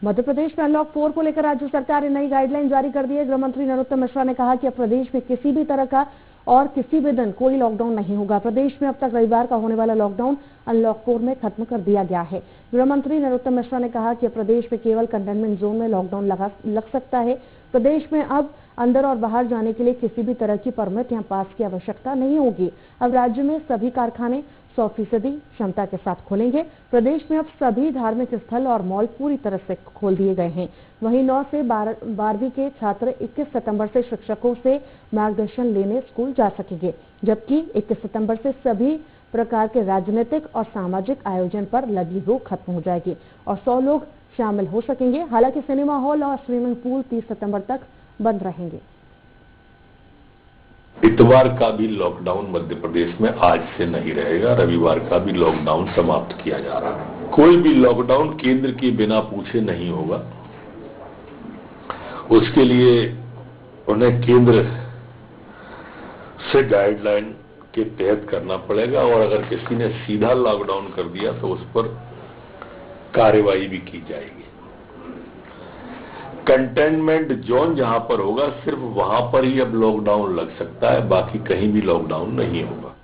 मध्य प्रदेश में अनलॉक 4 को लेकर राज्य सरकार ने नई गाइडलाइन जारी कर दी है। गृह मंत्री नरोत्तम मिश्रा ने कहा कि अब प्रदेश में किसी भी तरह का और किसी भी दिन कोई लॉकडाउन नहीं होगा। प्रदेश में अब तक रविवार का होने वाला लॉकडाउन अनलॉक 4 में खत्म कर दिया गया है। गृह मंत्री नरोत्तम मिश्रा ने कहा कि प्रदेश में केवल कंटेनमेंट जोन में लॉकडाउन लग सकता है। प्रदेश में अब अंदर और बाहर जाने के लिए किसी भी तरह की परमिट या पास की आवश्यकता नहीं होगी। अब राज्य में सभी कारखाने 100% क्षमता के साथ खोलेंगे। प्रदेश में अब सभी धार्मिक स्थल और मॉल पूरी तरह से खोल दिए गए हैं। वहीं 9 से 12वीं के छात्र 21 सितंबर से शिक्षकों से मार्गदर्शन लेने स्कूल जा सकेंगे, जबकि 21 सितंबर से सभी प्रकार के राजनीतिक और सामाजिक आयोजन पर लगी रोक खत्म हो जाएगी और 100 लोग शामिल हो सकेंगे। हालांकि सिनेमा हॉल और स्विमिंग पूल 30 सितंबर तक बंद रहेंगे। इतवार का भी लॉकडाउन मध्य प्रदेश में आज से नहीं रहेगा। रविवार का भी लॉकडाउन समाप्त किया जा रहा है। कोई भी लॉकडाउन केंद्र के बिना पूछे नहीं होगा। उसके लिए उन्हें केंद्र से गाइडलाइन के तहत करना पड़ेगा और अगर किसी ने सीधा लॉकडाउन कर दिया तो उस पर कार्रवाई भी की जाएगी। कंटेनमेंट जोन जहां पर होगा सिर्फ वहां पर ही अब लॉकडाउन लग सकता है, बाकी कहीं भी लॉकडाउन नहीं होगा।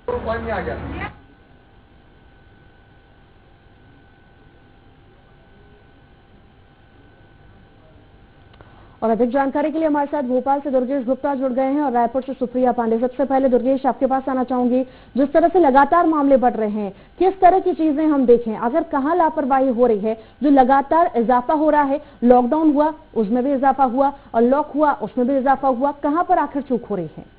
और अधिक जानकारी के लिए हमारे साथ भोपाल से दुर्गेश गुप्ता जुड़ गए हैं और रायपुर से सुप्रिया पांडे। सबसे पहले दुर्गेश, आपके पास आना चाहूंगी। जिस तरह से लगातार मामले बढ़ रहे हैं, किस तरह की चीजें हम देखें, अगर कहां लापरवाही हो रही है, जो लगातार इजाफा हो रहा है, लॉकडाउन हुआ उसमें भी इजाफा हुआ और लॉक हुआ उसमें भी इजाफा हुआ, कहां पर आखिर चूक हो रही है?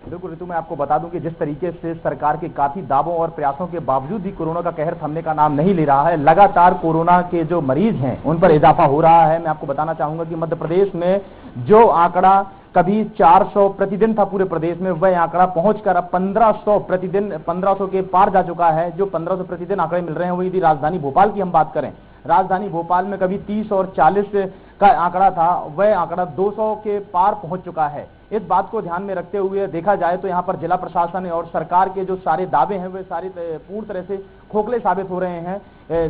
बिल्कुल ऋतु, मैं आपको बता दूं कि जिस तरीके से सरकार के काफी दावों और प्रयासों के बावजूद भी कोरोना का कहर थमने का नाम नहीं ले रहा है। लगातार कोरोना के जो मरीज हैं उन पर इजाफा हो रहा है। मैं आपको बताना चाहूंगा कि मध्य प्रदेश में जो आंकड़ा कभी 400 प्रतिदिन था पूरे प्रदेश में, वह आंकड़ा पहुंचकर अब 1500 प्रतिदिन 1500 के पार जा चुका है। जो 1500 प्रतिदिन आंकड़े मिल रहे हैं वो यदि राजधानी भोपाल की हम बात करें, राजधानी भोपाल में कभी 30 और 40 का आंकड़ा था, वह आंकड़ा 200 के पार पहुंच चुका है। इस बात को ध्यान में रखते हुए देखा जाए तो यहां पर जिला प्रशासन और सरकार के जो सारे दावे हैं वे सारे पूर्ण तरह से खोखले साबित हो रहे हैं।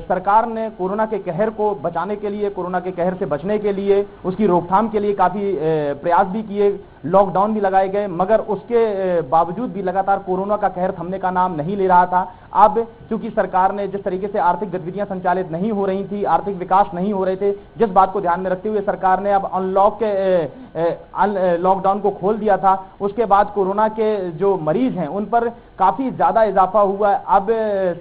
सरकार ने कोरोना के कहर को बचाने के लिए, कोरोना के कहर से बचने के लिए, उसकी रोकथाम के लिए काफी प्रयास भी किए, लॉकडाउन भी लगाए गए, मगर उसके बावजूद भी लगातार कोरोना का कहर थमने का नाम नहीं ले रहा था। अब चूंकि सरकार ने जिस तरीके से आर्थिक गतिविधियां संचालित नहीं हो रही थी, आर्थिक विकास नहीं हो रहे थे, जिस बात को ध्यान में रखते हुए सरकार ने अब अनलॉक के लॉकडाउन को खोल दिया था, उसके बाद कोरोना के जो मरीज हैं उन पर काफी ज्यादा इजाफा हुआ। अब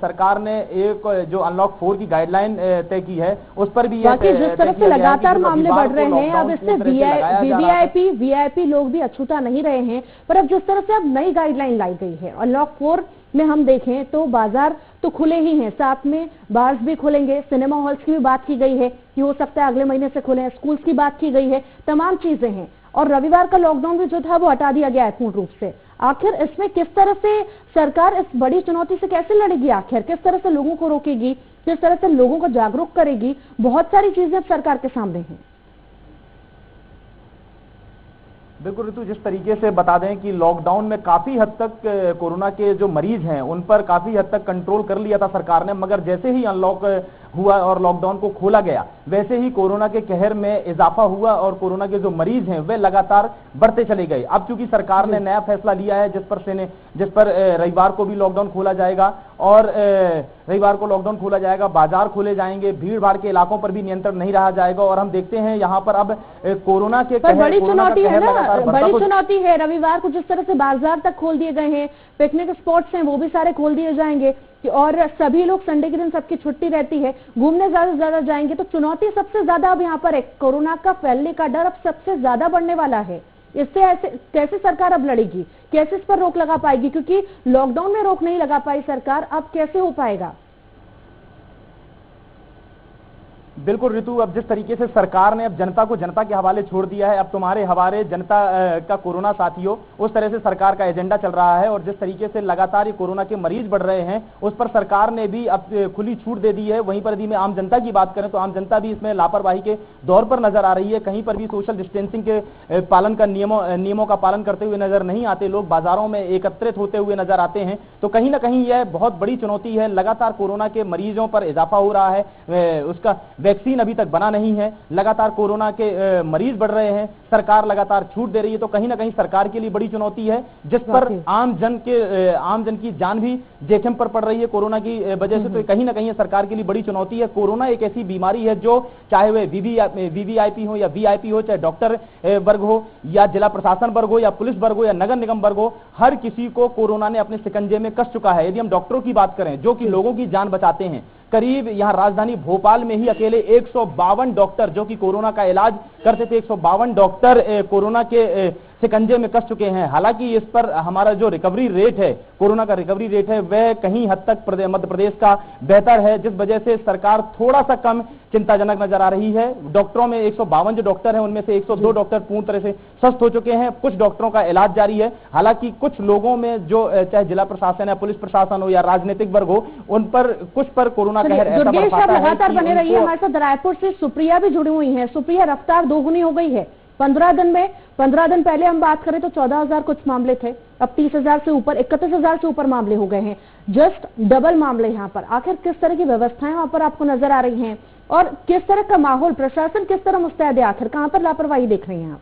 सरकार ने एक जो अनलॉक 4 की गाइडलाइन तय की है उस पर भी जिस तरह से लगातार मामले बढ़ रहे हैं, अब इससे वीआईपी लोग भी अछूता नहीं रहे हैं। पर अब जिस तरह से अब नई गाइडलाइन लाई गई है, अनलॉक 4 में हम देखें तो बाजार तो खुले ही हैं, साथ में बार्स भी खुलेंगे, सिनेमा हॉल्स की भी बात की गई है कि हो सकता है अगले महीने से खुले, स्कूल्स की बात की गई है, तमाम चीजें हैं। और रविवार का लॉकडाउन भी जो था वो हटा दिया गया है पूर्ण रूप से। आखिर इसमें किस तरह से सरकार इस बड़ी चुनौती से कैसे लड़ेगी? आखिर किस तरह से लोगों को रोकेगी, किस तरह से लोगों को जागरूक करेगी? बहुत सारी चीजें सरकार के सामने हैं। बिल्कुल ऋतु, जिस तरीके से बता दें कि लॉकडाउन में काफी हद तक कोरोना के जो मरीज हैं उन पर काफी हद तक कंट्रोल कर लिया था सरकार ने, मगर जैसे ही अनलॉक हुआ और लॉकडाउन को खोला गया वैसे ही कोरोना के कहर में इजाफा हुआ और कोरोना के जो मरीज हैं वे लगातार बढ़ते चले गए। अब चूंकि सरकार ने नया फैसला लिया है जिस पर रविवार को भी लॉकडाउन खोला जाएगा और रविवार को लॉकडाउन खोला जाएगा, बाजार खोले जाएंगे, भीड़ भाड़ के इलाकों पर भी नियंत्रण नहीं रहा जाएगा। और हम देखते हैं यहाँ पर अब कोरोना के बड़ी चुनौती है ना, बड़ी चुनौती है। रविवार को जिस तरह से बाजार तक खोल दिए गए हैं, पिकनिक स्पॉट्स हैं वो भी सारे खोल दिए जाएंगे और सभी लोग संडे के दिन सबकी छुट्टी रहती है, घूमने ज्यादा से ज्यादा जाएंगे। तो चुनौती सबसे ज्यादा अब यहाँ पर है, कोरोना का फैलने का डर अब सबसे ज्यादा बढ़ने वाला है। इससे ऐसे कैसे सरकार अब लड़ेगी, कैसे इस पर रोक लगा पाएगी? क्योंकि लॉकडाउन में रोक नहीं लगा पाई सरकार, अब कैसे हो पाएगा? बिल्कुल ऋतु, अब जिस तरीके से सरकार ने अब जनता को जनता के हवाले छोड़ दिया है, अब तुम्हारे हवाले जनता का कोरोना साथियों, उस तरह से सरकार का एजेंडा चल रहा है। और जिस तरीके से लगातार ये कोरोना के मरीज बढ़ रहे हैं, उस पर सरकार ने भी अब खुली छूट दे दी है। वहीं पर यदि मैं आम जनता की बात करें तो आम जनता भी इसमें लापरवाही के दौर पर नजर आ रही है। कहीं पर भी सोशल डिस्टेंसिंग के पालन का नियमों का पालन करते हुए नजर नहीं आते, लोग बाजारों में एकत्रित होते हुए नजर आते हैं। तो कहीं ना कहीं यह बहुत बड़ी चुनौती है। लगातार कोरोना के मरीजों पर इजाफा हो रहा है, उसका वैक्सीन अभी तक बना नहीं है, लगातार कोरोना के मरीज बढ़ रहे हैं, सरकार लगातार छूट दे रही है। तो कहीं ना कहीं सरकार के लिए बड़ी चुनौती है, जिस पर आम जन की जान भी जोखिम पर पड़ रही है कोरोना की वजह से। तो कहीं ना कहीं सरकार के लिए बड़ी चुनौती है। कोरोना एक ऐसी बीमारी है जो चाहे वह वीवीआईपी हो या वीआईपी हो, चाहे डॉक्टर वर्ग हो या जिला प्रशासन वर्ग हो या पुलिस वर्ग हो या नगर निगम वर्ग हो, हर किसी को कोरोना ने अपने शिकंजे में कस चुका है। यदि हम डॉक्टरों की बात करें जो कि लोगों की जान बचाते हैं, करीब यहां राजधानी भोपाल में ही अकेले 152 डॉक्टर जो कि कोरोना का इलाज करते थे, 152 डॉक्टर कोरोना के शिकंजे में कस चुके हैं। हालांकि इस पर हमारा जो रिकवरी रेट है, कोरोना का रिकवरी रेट है, वह कहीं हद तक मध्य प्रदेश का बेहतर है, जिस वजह से सरकार थोड़ा सा कम चिंताजनक नजर आ रही है। डॉक्टरों में 152 जो डॉक्टर हैं, उनमें से 102 डॉक्टर पूर्ण तरह से स्वस्थ हो चुके हैं। कुछ डॉक्टरों का इलाज जारी है। हालांकि कुछ लोगों में जो चाहे जिला प्रशासन या पुलिस प्रशासन हो या राजनीतिक वर्ग हो, उन पर कुछ पर कोरोना कहर ऐसा बढ़ पाता है। लगातार बने रहिए हमारे साथ। रायपुर से सुप्रिया भी जुड़ी हुई है। सुप्रिया, रफ्तार दोगुनी हो गई है 15 दिन में। 15 दिन पहले हम बात करें तो 14,000 कुछ मामले थे, अब 30,000 से ऊपर, 31,000 से ऊपर मामले हो गए हैं। जस्ट डबल मामले यहाँ पर। आखिर किस तरह की व्यवस्थाएं वहां पर आपको नजर आ रही हैं और किस तरह का माहौल, प्रशासन किस तरह मुस्तैद है, आखिर कहां पर लापरवाही देख रही हैं आप?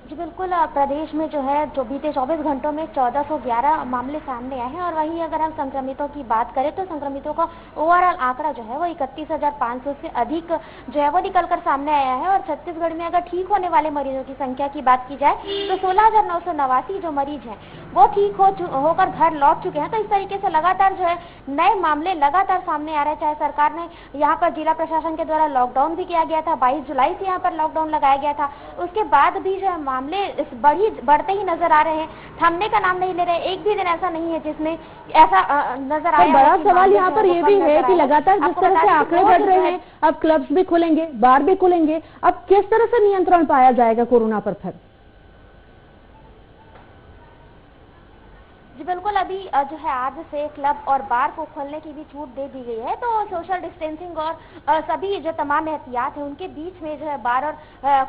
जी बिल्कुल, प्रदेश में जो है जो बीते 24 घंटों में 1411 मामले सामने आए हैं। और वहीं अगर हम संक्रमितों की बात करें तो संक्रमितों का ओवरऑल आंकड़ा जो है वो 31,500 से अधिक जो है वो निकलकर सामने आया है। और छत्तीसगढ़ में अगर ठीक होने वाले मरीजों की संख्या की बात की जाए तो 16,989 जो मरीज हैं वो ठीक होकर घर लौट चुके हैं। तो इस तरीके से लगातार जो है नए मामले लगातार सामने आ रहे हैं। चाहे सरकार ने यहाँ पर जिला प्रशासन के द्वारा लॉकडाउन भी किया गया था, 22 जुलाई से यहाँ पर लॉकडाउन लगाया गया था, उसके बाद भी जो है मामले बढ़ते ही नजर आ रहे हैं, थमने का नाम नहीं ले रहे। एक भी दिन ऐसा नहीं है जिसमें ऐसा नजर आया। बड़ा सवाल यहाँ पर यह भी है कि लगातार जिस तरह से आंकड़े बढ़ रहे हैं, अब क्लब्स भी खुलेंगे, बार भी खुलेंगे, अब किस तरह से नियंत्रण पाया जाएगा कोरोना पर फिर? जी बिल्कुल, अभी जो है आज से क्लब और बार को खोलने की भी छूट दे दी गई है। तो सोशल डिस्टेंसिंग और सभी जो तमाम एहतियात है उनके बीच में जो है बार और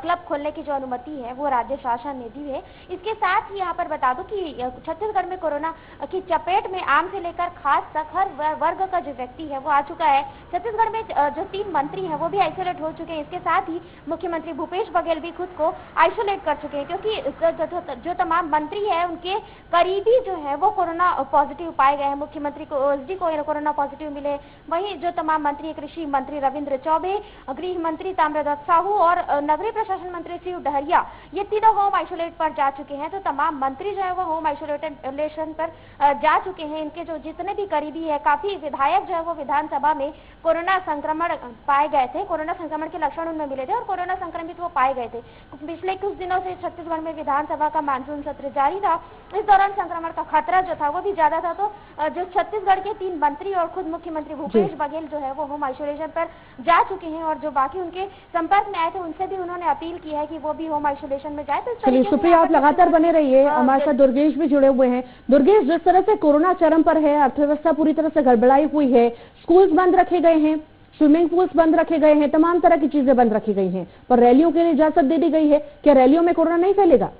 क्लब खोलने की जो अनुमति है वो राज्य शासन ने दी है। इसके साथ ही यहाँ पर बता दूं कि छत्तीसगढ़ में कोरोना की चपेट में आम से लेकर खास तक हर वर्ग का जो व्यक्ति है वो आ चुका है। छत्तीसगढ़ में जो 3 मंत्री हैं वो भी आइसोलेट हो चुके हैं। इसके साथ ही मुख्यमंत्री भूपेश बघेल भी खुद को आइसोलेट कर चुके हैं, क्योंकि जो तमाम मंत्री है उनके करीबी जो है वो कोरोना पॉजिटिव पाए गए हैं। मुख्यमंत्री को ओएसडी को कोरोना पॉजिटिव मिले। वहीं जो तमाम मंत्री, कृषि मंत्री रविंद्र चौबे, गृह मंत्री ताम्रध्वज साहू और नगरीय प्रशासन मंत्री शिव डहरिया, ये तीनों होम आइसोलेट पर जा चुके हैं। तो तमाम मंत्री जो है वो होम आइसोलेशन पर जा चुके हैं। इनके जो जितने भी करीबी है, काफी विधायक जो है वो विधानसभा में कोरोना संक्रमण पाए गए थे, कोरोना संक्रमण के लक्षण उनमें मिले थे और कोरोना संक्रमित वो पाए गए थे। पिछले कुछ दिनों से छत्तीसगढ़ में विधानसभा का मानसून सत्र जारी था। इस दौरान संक्रमण का खतरा जो था वो भी ज्यादा था। तो जो छत्तीसगढ़ के 3 मंत्री और खुद मुख्यमंत्री भूपेश बघेल जो है वो होम आइसोलेशन पर जा चुके हैं। और जो बाकी उनके संपर्क में आए थे उनसे भी उन्होंने अपील की है कि वो भी होम आइसोलेशन में जाए। तो चलिए सुप्रिया, आप लगातार बने रहिए। हमारे साथ दुर्गेश भी जुड़े हुए हैं। दुर्गेश, जिस तरह से कोरोना चरम पर है, अर्थव्यवस्था पूरी तरह से गड़बड़ाई हुई है, स्कूल्स बंद रखे गए हैं, स्विमिंग पूल्स बंद रखे गए हैं, तमाम तरह की चीजें बंद रखी गई हैं, पर रैलियों के लिए इजाजत दे दी गई है। क्या रैलियों में कोरोना नहीं फैलेगा?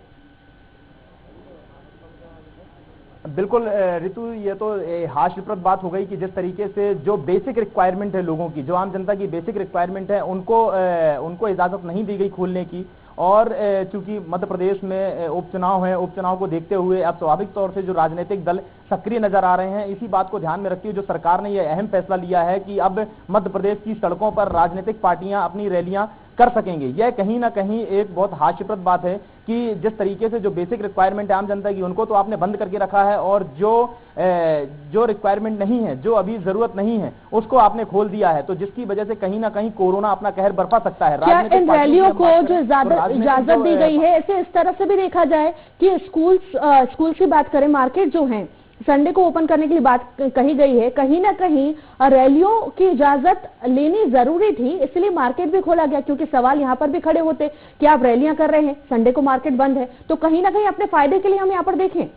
बिल्कुल ऋतु, ये तो हास्यप्रद बात हो गई कि जिस तरीके से जो बेसिक रिक्वायरमेंट है लोगों की, जो आम जनता की बेसिक रिक्वायरमेंट है, उनको इजाजत नहीं दी गई खोलने की। और चूंकि मध्य प्रदेश में उपचुनाव है, उपचुनाव को देखते हुए अब स्वाभाविक तौर से जो राजनीतिक दल सक्रिय नजर आ रहे हैं, इसी बात को ध्यान में रखते हुए जो सरकार ने यह अहम फैसला लिया है कि अब मध्य प्रदेश की सड़कों पर राजनीतिक पार्टियां अपनी रैलियां कर सकेंगे। यह कहीं ना कहीं एक बहुत हास्यप्रद बात है कि जिस तरीके से जो बेसिक रिक्वायरमेंट है आम जनता की, उनको तो आपने बंद करके रखा है, और जो रिक्वायरमेंट नहीं है, जो अभी जरूरत नहीं है, उसको आपने खोल दिया है। तो जिसकी वजह से कहीं ना कहीं कोरोना अपना कहर बरपा सकता है। क्या इन रैलियों को जो इजाजत दी गई है, इसे इस तरह से भी देखा जाए कि स्कूल की बात करें, मार्केट जो है, संडे को ओपन करने के लिए बात कही गई है, कहीं ना कहीं रैलियों की इजाजत लेनी जरूरी थी, इसलिए मार्केट भी खोला गया, क्योंकि सवाल यहां पर भी खड़े होते कि आप रैलियां कर रहे हैं, संडे को मार्केट बंद है, तो कहीं ना कहीं अपने फायदे के लिए हम यहां पर देखें।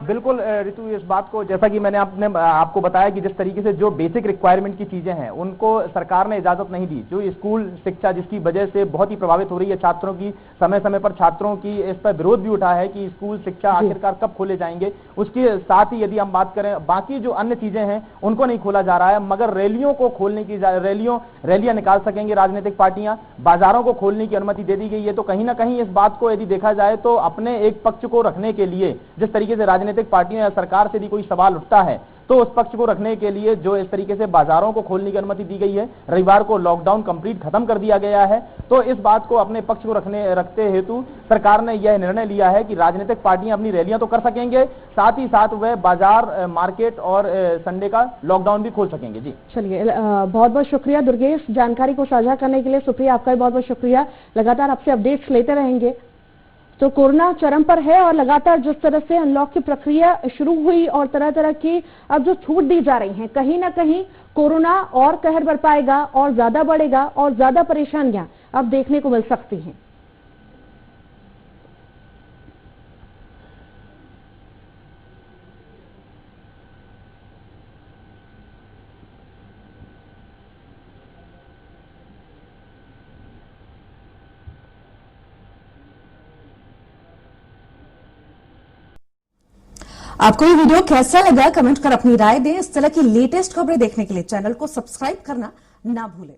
बिल्कुल ऋतु, इस बात को जैसा कि मैंने आपको बताया कि जिस तरीके से जो बेसिक रिक्वायरमेंट की चीजें हैं उनको सरकार ने इजाजत नहीं दी, जो स्कूल शिक्षा जिसकी वजह से बहुत ही प्रभावित हो रही है छात्रों की, समय समय पर छात्रों की इस पर विरोध भी उठा है कि स्कूल शिक्षा आखिरकार कब खोले जाएंगे। उसके साथ ही यदि हम बात करें बाकी जो अन्य चीजें हैं उनको नहीं खोला जा रहा है, मगर रैलियों को खोलने की रैलियां निकाल सकेंगे राजनीतिक पार्टियां, बाजारों को खोलने की अनुमति दे दी गई है। तो कहीं ना कहीं इस बात को यदि देखा जाए तो अपने एक पक्ष को रखने के लिए जिस तरीके से राजनीतिक पार्टियों या सरकार से भी कोई सवाल उठता है तो उस पक्ष को रखने के लिए जो इस तरीके से बाजारों को खोलने की अनुमति दी गई है, रविवार को लॉकडाउन कंप्लीट खत्म कर दिया गया है, तो इस बात को अपने पक्ष को रखते हेतु सरकार ने यह निर्णय लिया है कि राजनीतिक पार्टियां अपनी रैलियां तो कर सकेंगे, साथ ही साथ वह बाजार, मार्केट और संडे का लॉकडाउन भी खोल सकेंगे। जी चलिए, बहुत बहुत शुक्रिया दुर्गेश, जानकारी को साझा करने के लिए। सुप्रिया, आपका भी बहुत बहुत शुक्रिया, लगातार आपसे अपडेट्स लेते रहेंगे। तो कोरोना चरम पर है और लगातार जिस तरह से अनलॉक की प्रक्रिया शुरू हुई और तरह तरह की अब जो छूट दी जा रही है, कहीं ना कहीं कोरोना और कहर बरपाएगा और ज्यादा बढ़ेगा और ज्यादा परेशानियां अब देखने को मिल सकती हैं। आपको ये वीडियो कैसा लगा कमेंट कर अपनी राय दें। इस तरह की लेटेस्ट खबरें देखने के लिए चैनल को सब्सक्राइब करना ना भूलें।